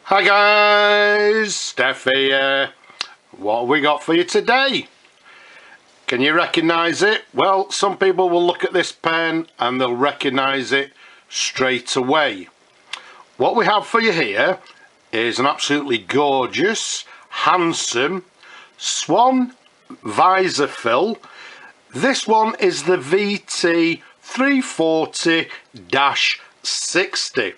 Hi guys, Steph here. What have we got for you today? Can you recognise it? Well, some people will look at this pen and they'll recognise it straight away. What we have for you here is an absolutely gorgeous, handsome Swan Visofil. This one is the VT 340-60.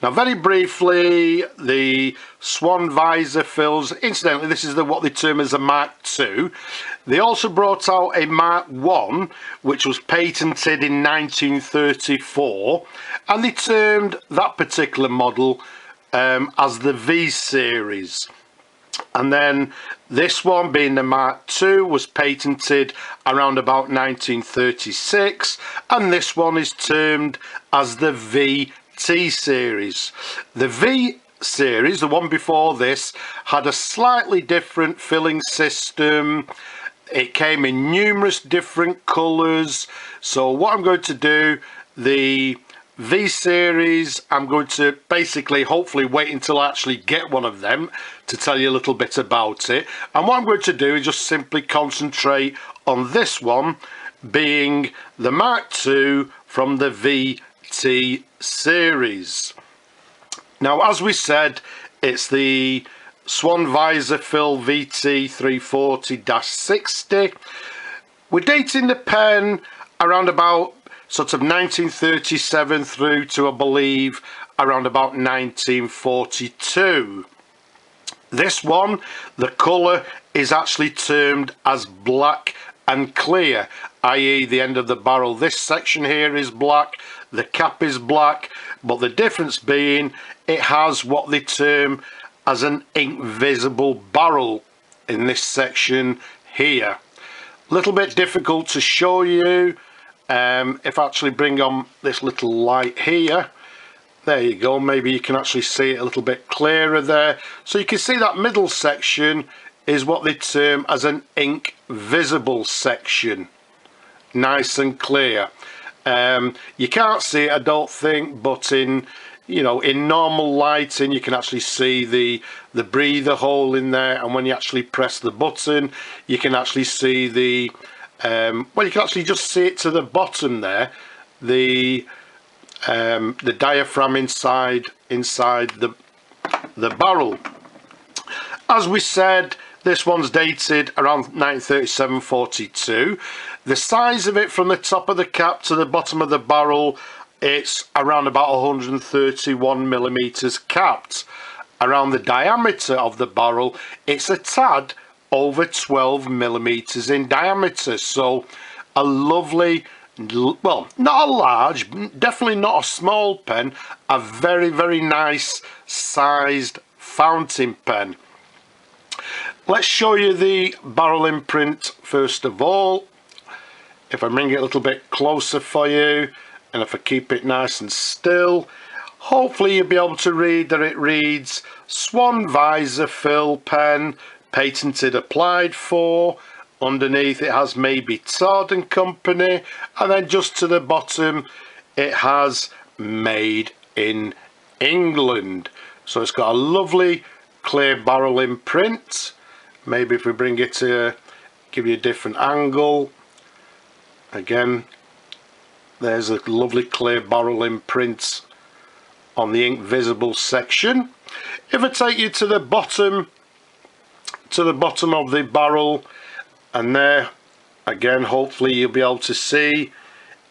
Now, very briefly, the Swan Visofils, incidentally, this is what they term as a Mark II. They also brought out a Mark I, which was patented in 1934, and they termed that particular model as the V series. And then this one, being the Mark II, was patented around about 1936, and this one is termed as the VT series. The V series, the one before this, had a slightly different filling system. It came in numerous different colours. So what I'm going to do, the V series, I'm going to basically hopefully wait until I actually get one of them to tell you a little bit about it. And what I'm going to do is just simply concentrate on this one, being the Mark II from the VT series. Now, as we said, it's the Swan Visofil VT 340-60. We're dating the pen around about sort of 1937 through to, I believe, around about 1942. This one, the colour is actually termed as black and clear, i.e. the end of the barrel. This section here is black, the cap is black, but the difference being it has what they term as an ink visible barrel in this section here. A little bit difficult to show you. If I actually bring on this little light here, there you go, maybe you can actually see it a little bit clearer there. So you can see that middle section is what they term as an ink visible section, nice and clear. You can't see it, I don't think, but in normal lighting you can actually see the breather hole in there, and when you actually press the button you can actually see the well, you can actually just see it to the bottom there, the diaphragm inside the barrel. As we said, this one's dated around 1937-42. The size of it from the top of the cap to the bottom of the barrel, it's around about 131 millimeters capped. Around the diameter of the barrel, it's a tad over 12 millimeters in diameter. So a lovely, well, not a large, definitely not a small pen, a very, very nice sized fountain pen. Let's show you the barrel imprint first of all. If I bring it a little bit closer for you, and if I keep it nice and still, hopefully you'll be able to read that it reads Swan Visofil pen, patented applied for. Underneath it has Mabie Todd Company, and then just to the bottom it has made in England. So it's got a lovely clear barrel imprint. Maybe if we bring it to give you a different angle, again, there's a lovely clear barrel imprint on the ink visible section. If I take you to the bottom of the barrel, and there again, hopefully you'll be able to see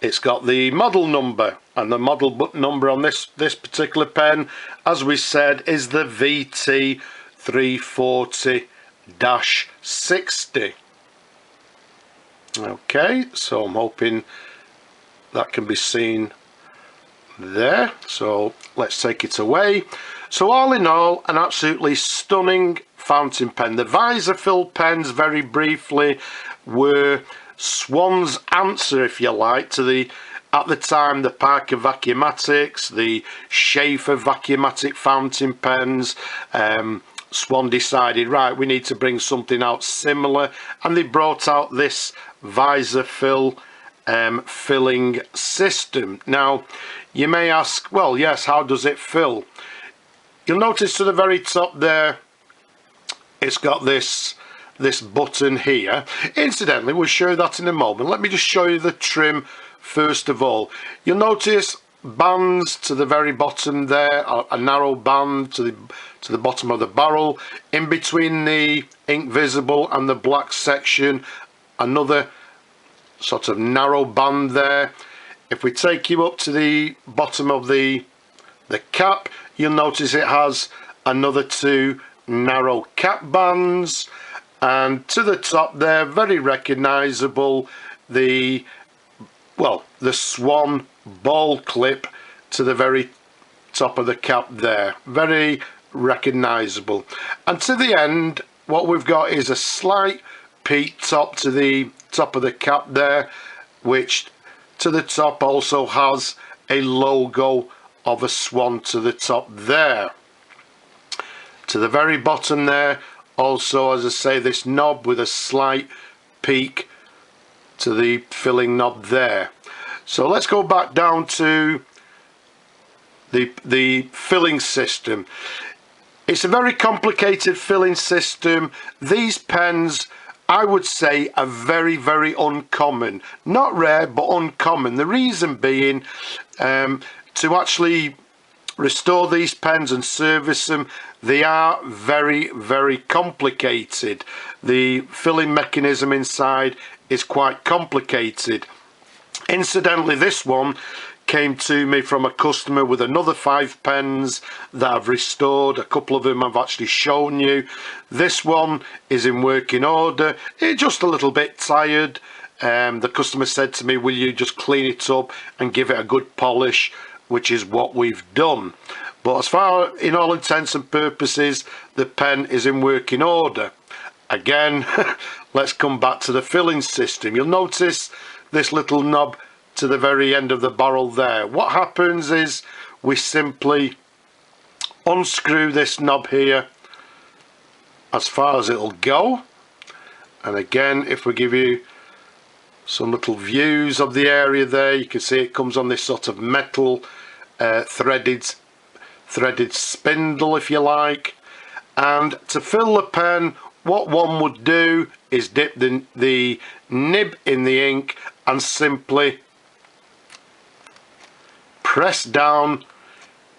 it's got the model number, and the model number on this particular pen, as we said, is the VT 340-60. Okay, so I'm hoping that can be seen there. So let's take it away. So all in all, an absolutely stunning fountain pen. The Visofil pens, very briefly, were Swan's answer, if you like, to the, at the time, the Parker Vacuumatics, the Schaefer Vacuumatic fountain pens. Swan decided, right, we need to bring something out similar, and they brought out this Visofil filling system. Now, you may ask, well, yes, how does it fill? You'll notice to the very top there, it's got this button here. Incidentally, we'll show you that in a moment. Let me just show you the trim first of all. You'll notice bands to the very bottom there, a narrow band to the bottom of the barrel. In between the ink visible and the black section, another sort of narrow band there. If we take you up to the bottom of the cap, you'll notice it has another two narrow cap bands, and to the top there, very recognizable, the Swan ball clip to the very top of the cap there, very recognizable. And to the end, what we've got is a slight peak top to the top of the cap there, which to the top also has a logo of a swan to the top there. To the very bottom there, also, as I say, this knob with a slight peak to the filling knob there. So let's go back down to the filling system. It's a very complicated filling system. These pens, I would say, are very, very uncommon. Not rare, but uncommon. The reason being, to actually restore these pens and service them, they are very, very complicated. The filling mechanism inside is quite complicated. Incidentally, this one came to me from a customer with another 5 pens that I've restored. A couple of them I've actually shown you. This one is in working order. It's just a little bit tired. The customer said to me, will you just clean it up and give it a good polish, which is what we've done. But as far, in all intents and purposes, the pen is in working order. Again, let's come back to the filling system. You'll notice this little knob to the very end of the barrel there. What happens is we simply unscrew this knob here as far as it'll go. And again, if we give you some little views of the area there, you can see it comes on this sort of metal threaded spindle, if you like. And to fill the pen, what one would do is dip the nib in the ink and simply press down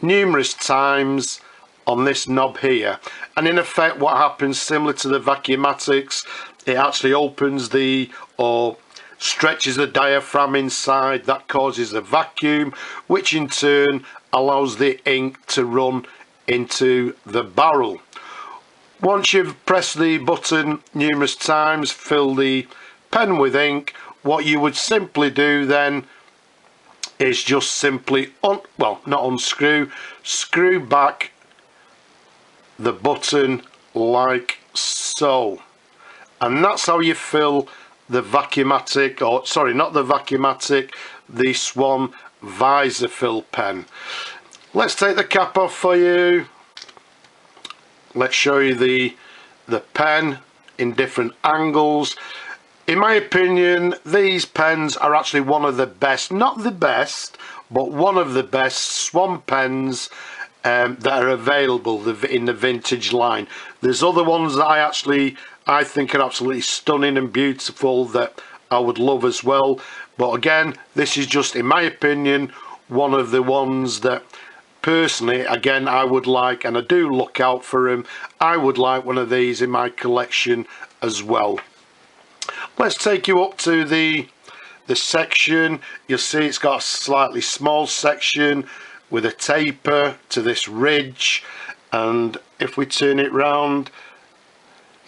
numerous times on this knob here, and in effect what happens, similar to the vacuumatics, it actually opens or stretches the diaphragm inside. That causes a vacuum, which in turn allows the ink to run into the barrel. Once you've pressed the button numerous times, fill the pen with ink, what you would simply do then is just simply, not unscrew, screw back the button like so. And that's how you fill the vacuumatic, or sorry, not the vacuumatic, the Swan Visofil pen. Let's take the cap off for you. Let's show you the pen in different angles. In my opinion, these pens are actually one of the best, not the best, but one of the best Swan pens that are available in the vintage line. There's other ones that I think are absolutely stunning and beautiful that I would love as well. But again, this is just, in my opinion, one of the ones that personally, again, I would like, and I do look out for them. I would like one of these in my collection as well. Let's take you up to the section. You'll see it's got a slightly small section with a taper to this ridge, and if we turn it round,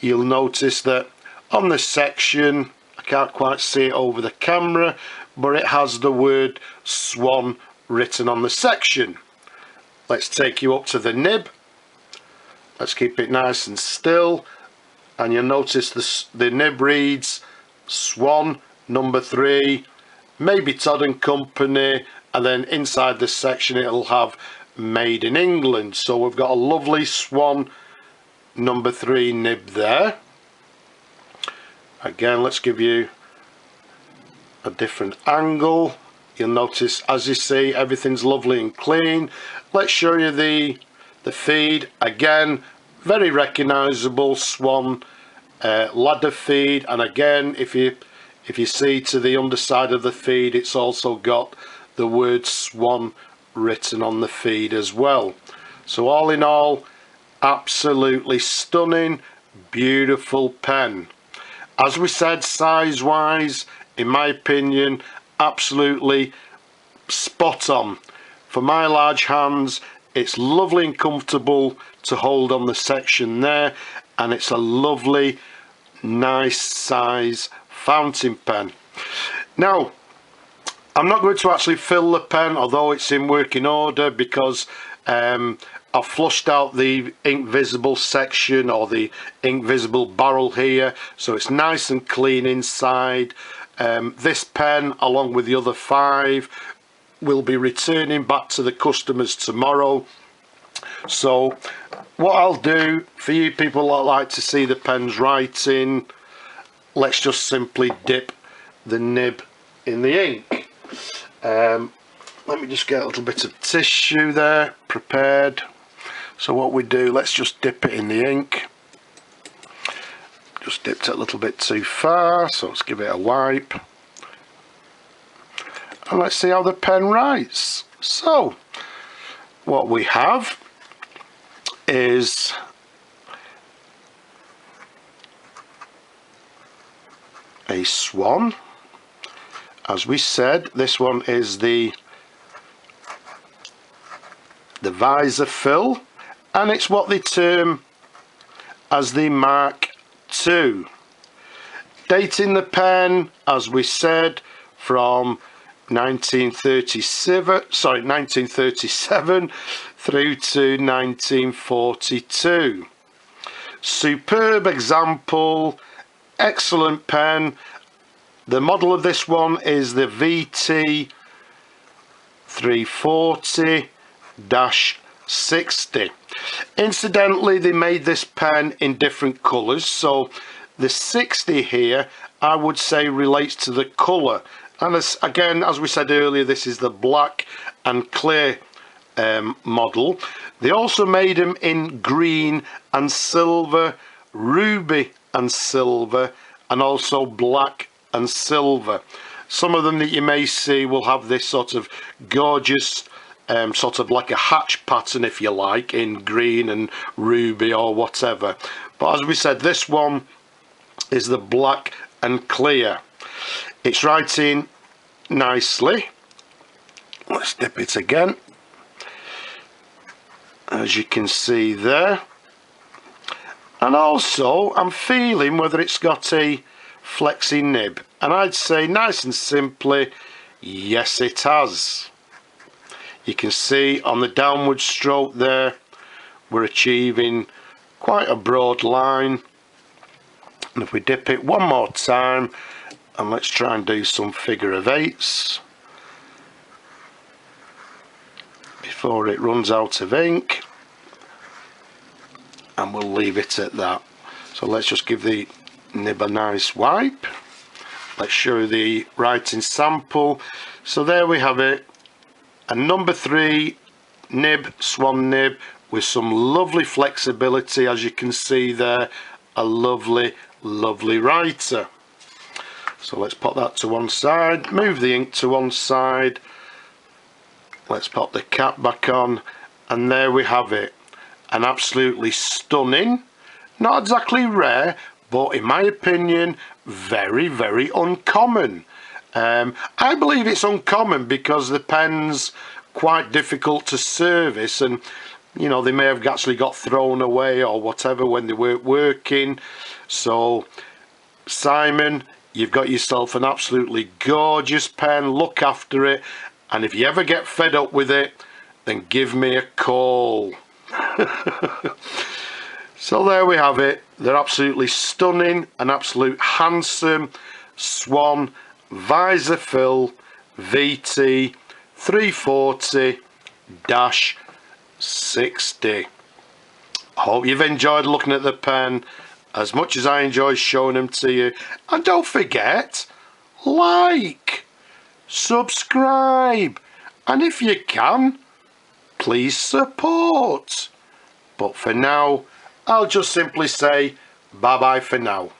you'll notice that on this section, I can't quite see it over the camera, but it has the word Swan written on the section. Let's take you up to the nib. Let's keep it nice and still, and you'll notice the nib reads Swan No. 3, Mabie Todd Company, and then inside this section it'll have Made in England. So we've got a lovely Swan No. 3 nib there. Again, let's give you a different angle. You'll notice, as you see, everything's lovely and clean. Let's show you the the feed, again, very recognisable Swan ladder feed, and again, if you see to the underside of the feed, it's also got the word Swan written on the feed as well. So all in all, absolutely stunning, beautiful pen. As we said, size wise, in my opinion, absolutely spot on. For my large hands, it's lovely and comfortable to hold on the section there, and it's a lovely, nice size fountain pen. Now, I'm not going to actually fill the pen, although it's in working order, because I've flushed out the ink visible section, or the ink visible barrel here, so it's nice and clean inside. This pen, along with the other 5, will be returning back to the customers tomorrow. So what I'll do, for you people that like to see the pen's writing, let's just simply dip the nib in the ink. Let me just get a little bit of tissue there prepared. So what we do, let's just dip it in the ink. Just dipped it a little bit too far, so let's give it a wipe. And let's see how the pen writes. So what we have is a swan. As we said, this one is the Visofil, and it's what they term as the Mark II. Dating the pen, as we said, from 1937 through to 1942. Superb example, excellent pen. The model of this one is the VT 340-60. Incidentally, they made this pen in different colours, so the 60 here I would say relates to the colour, and again, as we said earlier, this is the black and clear model. They also made them in green and silver, ruby and silver, and also black and silver. Some of them that you may see will have this sort of gorgeous sort of like a hatch pattern, if you like, in green and ruby or whatever. But as we said, this one is the black and clear. It's writing nicely. Let's dip it again, as you can see there. And also I'm feeling whether it's got a flexi nib, and I'd say nice and simply, yes it has. You can see on the downward stroke there, we're achieving quite a broad line. And if we dip it one more time, and let's try and do some figure of 8s before it runs out of ink, and we'll leave it at that. So let's just give the nib a nice wipe. Let's show the writing sample. So there we have it, a number 3 nib, swan nib, with some lovely flexibility, as you can see there. A lovely writer. So let's put that to one side, move the ink to one side, let's pop the cap back on, and there we have it. An absolutely stunning, not exactly rare, but in my opinion very uncommon. I believe it's uncommon because the pen's quite difficult to service, and you know, they may have actually got thrown away or whatever when they weren't working. So Simon, you've got yourself an absolutely gorgeous pen. Look after it, and if you ever get fed up with it, then give me a call. So there we have it. They're absolutely stunning, an absolute handsome Swan Visofil VT 340-60. Hope you've enjoyed looking at the pen as much as I enjoy showing them to you. And don't forget, like, subscribe, and if you can, please support. But for now, I'll just simply say bye bye for now.